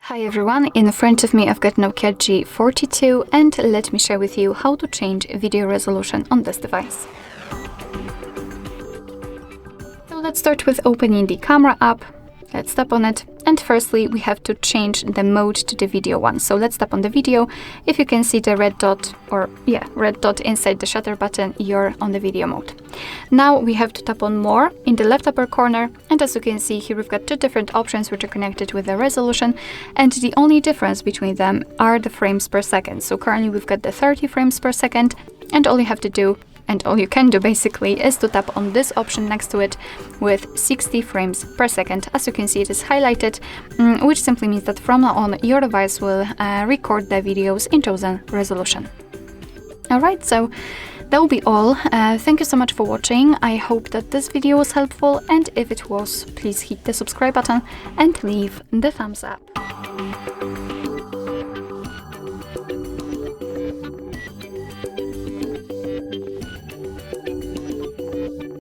Hi everyone, in front of me I've got NOKIA G42 and let me share with you how to change video resolution on this device. So let's start with opening the camera app. Let's tap on it, and firstly we have to change the mode to the video one. So let's tap on the video. If you can see the red dot, red dot inside the shutter button, you're on the video mode. Now we have to tap on more in the left upper corner, and as you can see here we've got two different options which are connected with the resolution, and the only difference between them are the frames per second. So currently we've got the 30 frames per second, and all you have to do, and all you can do basically, is to tap on this option next to it with 60 frames per second. As you can see, it is highlighted, which simply means that from now on your device will record the videos in chosen resolution. Alright, so that will be all. Thank you so much for watching. I hope that this video was helpful, and if it was, please hit the subscribe button and leave the thumbs up.